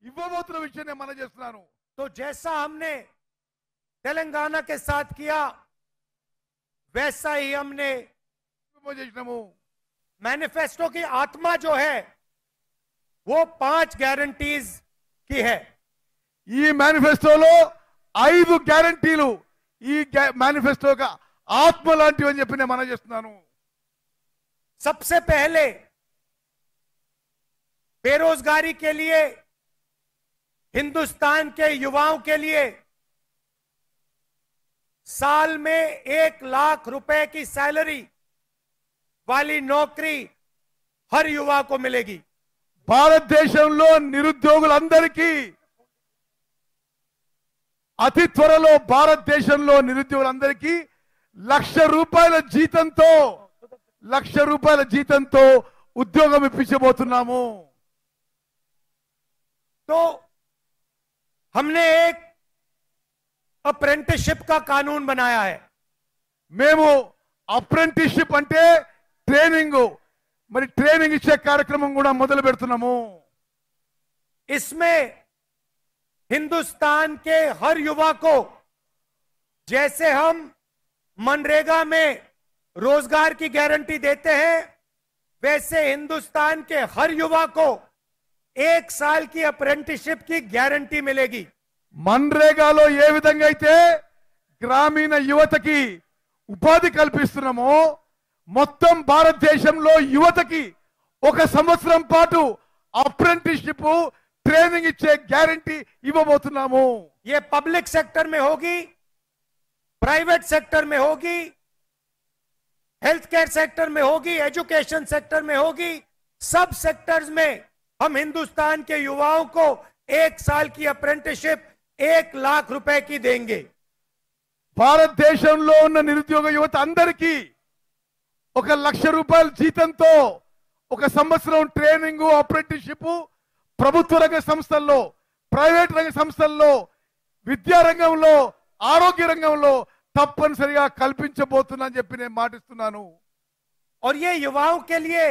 ఇవ్వబోతున్న విషయం నేను మనం చేస్తున్నాను. तो जैसा हमने तेलंगाना के साथ किया वैसा ही हमने చేసినాము. मैनिफेस्टो की आत्मा जो है वो 5 गारंटीज की है. ఈ మేనిఫెస్టోలో 5 గ్యారంటీలు ఈ మేనిఫెస్టో का ఆత్మ లాంటివి అని చెప్పి నేను మనం చేస్తున్నాను. सबसे पहले बेरोजगारी के लिए, हिंदुस्तान के युवाओं के लिए साल में 1 लाख रुपए की सैलरी वाली नौकरी हर युवा को मिलेगी. భారతదేశంలో నిరుద్యోగులందరికీ అతి త్వరలో భారతదేశంలో నిరుద్యోగులందరికీ ₹1,00,000 జీతంతో ఉద్యోగం ఇప్పించబోతున్నాము. तो हमने एक अप्रेंटिसशिप का कानून बनाया है. మేము అప్రెంటిస్షిప్ అంటే ట్రైనింగ్, మరి ట్రైనింగ్ ఇచ్చే కార్యక్రమం కూడా మొదలు పెడుతున్నాము. इसमें हिंदुस्तान के हर युवा को, जैसे हम मनरेगा में रोजगार की गारंटी देते हैं, वैसे हिंदुस्तान के हर युवा को 1 साल की अप्रेंटिसशिप की गारंटी मिलेगी. మన్రేగాలో ఏ విధంగా అయితే గ్రామీణ యువతకి ఉపాధి కల్పిస్తున్నామో మొత్తం భారతదేశంలో యువతకి 1 సంవత్సరం పాటు అప్రెంటిస్షిప్ ట్రైనింగ్ ఇచ్చే గ్యారంటీ ఇవ్వబోతున్నాము. ये पब्लिक सेक्टर में होगी, प्राइवेट सेक्टर में होगी, हेल्थ केयर सेक्टर में होगी, एजुकेशन सेक्टर में होगी. सब सेक्टर्स में हम हिंदुस्तान के युवाओं को 1 साल की अप्रेंटिसशिप 1 लाख रुपए की देंगे. భారతదేశంలో ఉన్న నిరుద్యోగ యువత అందరికీ ₹1,00,000 జీతంతో 1 సంవత్సరం ట్రైనింగ్ అప్రెంటిస్షిప్ ప్రభుత్వ రంగ సంస్థల్లో, ప్రైవేట్ రంగ సంస్థల్లో, విద్యా రంగంలో, ఆరోగ్య రంగంలో తప్పనిసరిగా కల్పించబోతున్నా అని చెప్పి నేను మాటిస్తున్నాను. और ये युवाओं के लिए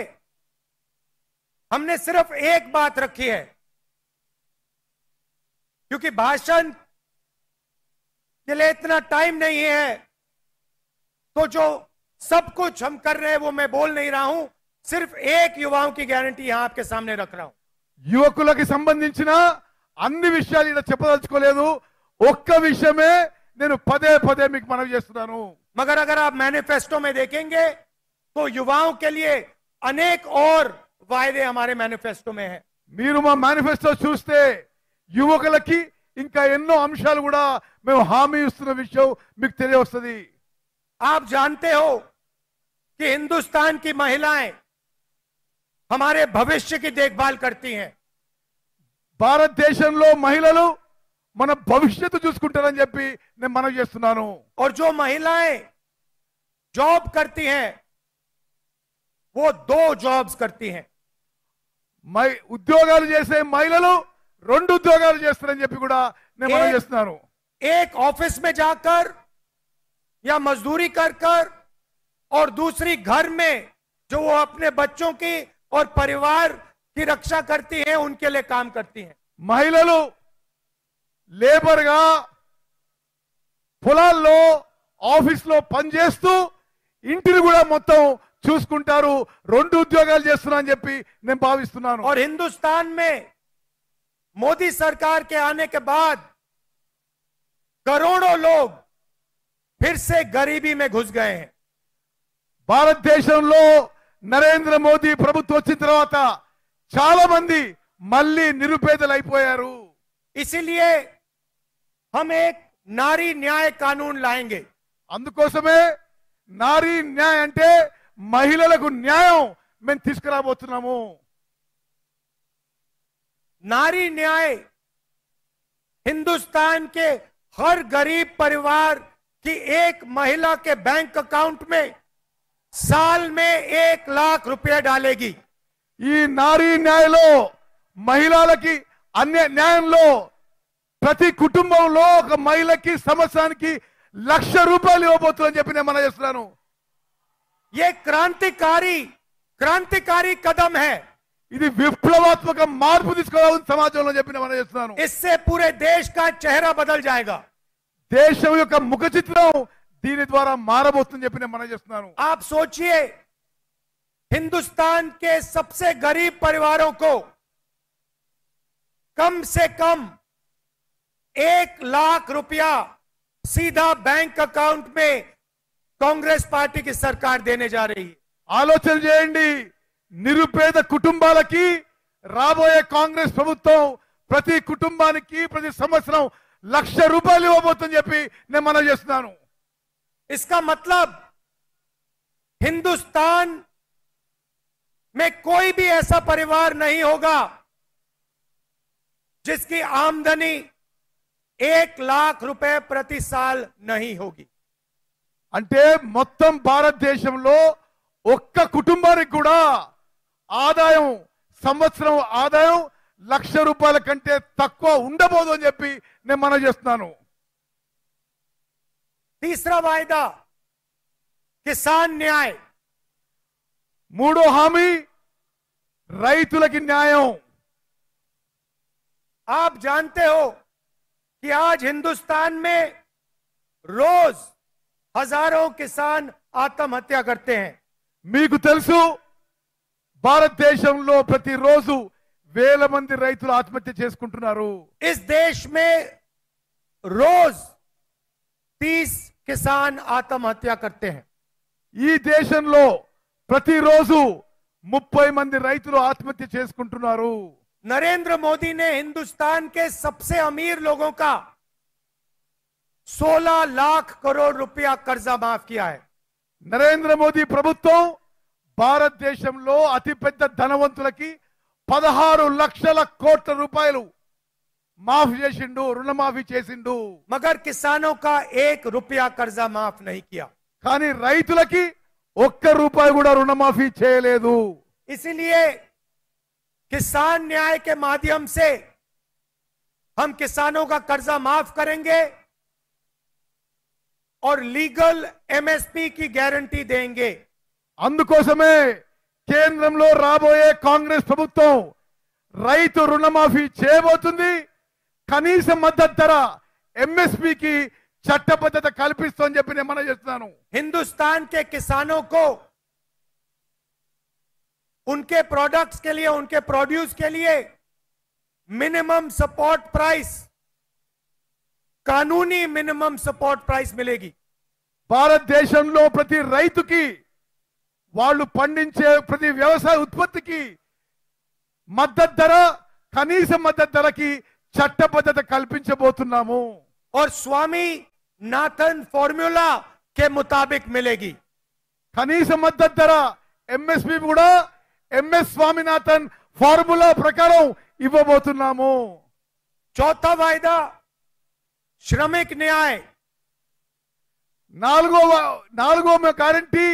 हमने सिर्फ एक बात रखी है, क्योंकि भाषण के लिए इतना टाइम नहीं है, तो जो सब कुछ हम कर रहे हैं वो मैं बोल नहीं रहा हूं. सिर्फ एक युवाओं की गारंटी यहां आपके सामने रख रहा हूं. యువకులకు సంబంధించిన అన్ని విషయాలు ఇలా చెప్పదలుచుకోలేదు. ఒక్క విషయమే నేను పదే పదే మీకు మనవి చేస్తున్నాను. मगर अगर आप मैनिफेस्टो में देखेंगे तो युवाओं के लिए अनेक और वायदे हमारे मैनिफेस्टो में है. మీరు మా మేనిఫెస్టో చూస్తే యువకులకి ఇంకా ఎన్నో అంశాలు కూడా మేము హామీ ఇస్తున్న విషయం మీకు తెలియవస్తుంది. आप जानते हो कि हिंदुस्तान की महिलाएं हमारे भविष्य की देखभाल करती हैं. భారతదేశంలో మహిళలు మన భవిష్యత్తు చూసుకుంటారని చెప్పి నేను మనవి చేస్తున్నాను. और जो महिलाएं जॉब करती हैं वो 2 जॉब्स करती हैं. ఉద్యోగాలు చేసే మహిళలు 2 ఉద్యోగాలు చేస్తారని చెప్పి కూడా నేను మనవి చేస్తున్నాను. एक ऑफिस में जाकर या मजदूरी कर कर और दूसरी घर में जो वो अपने बच्चों की और परिवार की रक्षा करती हैं, उनके लिए काम करती हैं. మహిళలు లేబర్ గా పొలాల్లో ఆఫీస్లో పనిచేస్తూ ఇంటిని కూడా మొత్తం చూసుకుంటారు. 2 ఉద్యోగాలు చేస్తున్నా అని చెప్పి నేను భావిస్తున్నాను. और हिंदुस्तान में मोदी सरकार के आने के बाद करोड़ों लोग फिर से गरीबी में घुस गए हैं. భారతదేశంలో నరేంద్ర మోదీ ప్రభుత్వం వచ్చిన తర్వాత చాలా మంది మళ్ళీ నిరుపేదలు అయిపోయారు. इसीलिए हम एक नारी न्याय कानून लाएंगे. అందుకోసమే నారీ న్యాయ అంటే మహిళలకు న్యాయం మేము తీసుకురాబోతున్నాము. नारी न्याय हिंदुस्तान के हर गरीब परिवार की एक महिला के बैंक अकाउंट में साल में 1 लाख रुपए डालेगी. ఈ నారీ న్యాయలో మహిళలకి అన్య న్యాయంలో ప్రతి కుటుంబంలో ఒక మహిళకి సంవత్సరానికి ₹1,00,000 ఇవ్వబోతుందని చెప్పి నేను మనం చేస్తున్నాను. ये क्रांतिकारी कदम है. ఇది విప్లవాత్మక మార్పు తీసుకురావాలని సమాజంలో చెప్పిన మనం చేస్తున్నాను. इससे पूरे देश का चेहरा बदल जाएगा. దేశం యొక్క ముఖ చిత్రం దీని ద్వారా మారబోతుందని చెప్పిన మనం చేస్తున్నాను. आप सोचिए, हिंदुस्तान के सबसे गरीब परिवारों को कम से कम 1 लाख रुपया सीधा बैंक अकाउंट में कांग्रेस पार्टी की सरकार देने जा रही है. ఆలోచన చేయండి. నిరుపేద కుటుంబాలకి రాబోయే కాంగ్రెస్ ప్రభుత్వం ప్రతి కుటుంబానికి ప్రతి సంవత్సరం 1,00,000 రూపాయలు ఇవ్వబోతుందని చెప్పి నేను మనం చేస్తున్నాను. इसका मतलब हिंदुस्तान में कोई भी ऐसा परिवार नहीं होगा जिसकी आमदनी 1 लाख रुपए प्रति साल नहीं होगी. అంటే మొత్తం భారతదేశంలో ఒక్క కుటుంబానికి కూడా ఆదాయం సంవత్సరం ఆదాయం 1,00,000 రూపాయల కంటే తక్కువ ఉండబోదు అని చెప్పి నేను మనం చేస్తున్నాను. तीसरा वायदा किसान न्याय. మూడో హామీ రైతులకి న్యాయం. आप जानते हो कि आज हिंदुस्तान में रोज हजारों किसान आत्महत्या करते हैं. మీకు తెలుసు భారతదేశంలో ప్రతిరోజు వేల మంది రైతులు ఆత్మహత్య చేసుకుంటున్నారు. इस देश में रोज 30 किसान आत्महत्या करते हैं. ఈ దేశంలో ప్రతిరోజు 30 మంది రైతులు ఆత్మహత్య చేసుకుంటున్నారు. नरेंद्र मोदी ने हिंदुस्तान के सबसे अमीर लोगों का 16 लाख करोड़ रुपया कर्जा माफ किया है. నరేంద్ర మోదీ ప్రభుత్వం భారతదేశంలో అతిపెద్ద ధనవంతులకి 16 లక్షల కోట్ల రూపాయలు మాఫీ చేసిండు, రుణమాఫీ చేసిండు. मगर किसानों का 1 रुपया कर्जा माफ नहीं किया. కానీ రైతులకి 1 రూపాయి కూడా రుణమాఫీ చేయలేదు. इसलिए किसान न्याय के माध्यम से हम किसानों का कर्जा माफ करेंगे और लीगल एमएसपी की गारंटी देंगे. అందుకోసమే కేంద్రంలో రాబోయే కాంగ్రెస్ ప్రభుత్వం రైతు రుణమాఫీ చేయబోతుంది. కనీస మద్దతు ధర ఎంఎస్పీకి చట్టబద్ధత కల్పిస్తోందని చెప్పి నేను మనం చేస్తున్నాను. हिंदुस्तान के किसानों को उनके प्रोडक्ट्स के लिए, उनके प्रोड्यूस के लिए मिनिमम सपोर्ट प्राइस, कानूनी मिनिमम सपोर्ट प्राइस मिलेगी. భారతదేశంలో ప్రతి రైతుకి వాళ్ళు పండించే ప్రతి వ్యవసాయ ఉత్పత్తికి మద్దతు ధర, కనీస మద్దతు ధరకి చట్టబద్ధత కల్పించబోతున్నాము. और स्वामी नाथन फॉर्मूला के मुताबिक मिलेगी. కనీస మద్దతు ధర ఎంఎస్పీ కూడా ఎంఎస్ స్వామినాథన్ ఫార్ములా ప్రకారం ఇవ్వబోతున్నాము. चौथा वायदा श्रमिक न्याय. నాలుగో గ్యారంటీ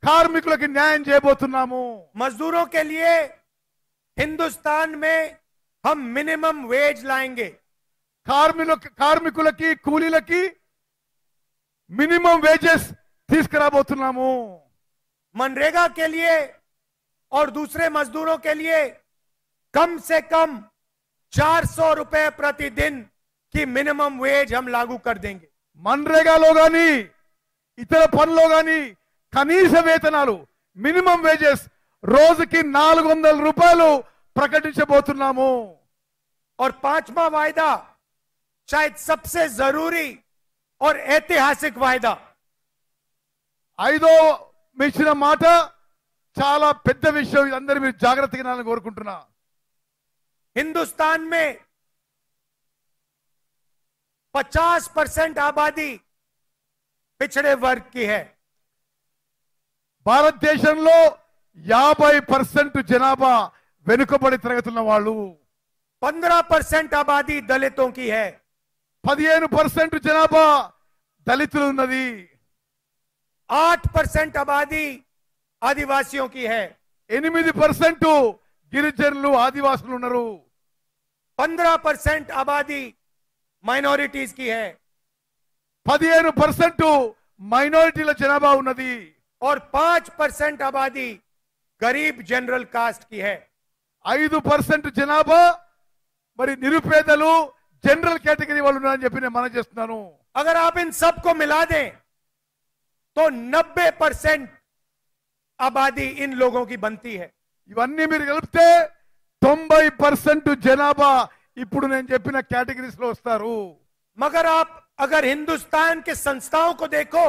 కార్మికులకి న్యాయం చేయబోతున్నాము. मजदूरों के लिए हिंदुस्तान में हम मिनिमम वेज लाएंगे. కార్మికులకి కూలీలకి మినిమం వేజెస్ తీసుకురాబోతున్నాము. मनरेगा के लिए और दूसरे मजदूरों के लिए कम से कम 400 रुपए प्रतिदिन की मिनिमम वेज हम लागू कर देंगे. మన్రేగాలో గాని ఇతర పనుల్లో గాని కనీస వేతనాలు మినిమం వేజెస్ రోజుకి 400 రూపాయలు ప్రకటించబోతున్నాము. और पांचवा वायदा शायद सबसे जरूरी और ऐतिहासिक वायदा, ఐదో మించిన మాట చాలా పెద్ద విషయం. ఇది అందరూ మీరు జాగ్రత్తగా వినాలని కోరుకుంటున్నా. हिंदुस्तान में 50% आबादी पिछड़े वर्ग की है. భారతదేశంలో 50% జనాభా వెనుకబడి తరగతున్న వాళ్ళు, 15% आबादी दलितों की है. 15% జనాభా దళితులు ఉన్నది. 8% आबादी आदिवासियों की है. 8% గిరిజనులు ఆదివాసులు ఉన్నారు. 15% आबादी माइनॉरिटीज की है. 15% మైనారిటీల జనాభా ఉన్నది. और 5% आबादी गरीब जनरल कास्ट की है। 5% జనాభా మరి నిరుపేదలు జనరల్ కేటగిరీ వాళ్ళు ఉన్నారని చెప్పి నేను మనం చేస్తున్నాను. अगर आप इन सबको मिला दें तो 90% आबादी इन लोगों की बनती है। ఇవన్నీ మీరు కలిపితే 90% జనాభా ఇప్పుడు నేను చెప్పిన కేటగిరీస్ లో వస్తారు. मगर आप अगर हिंदुस्तान के संस्थाओं को देखो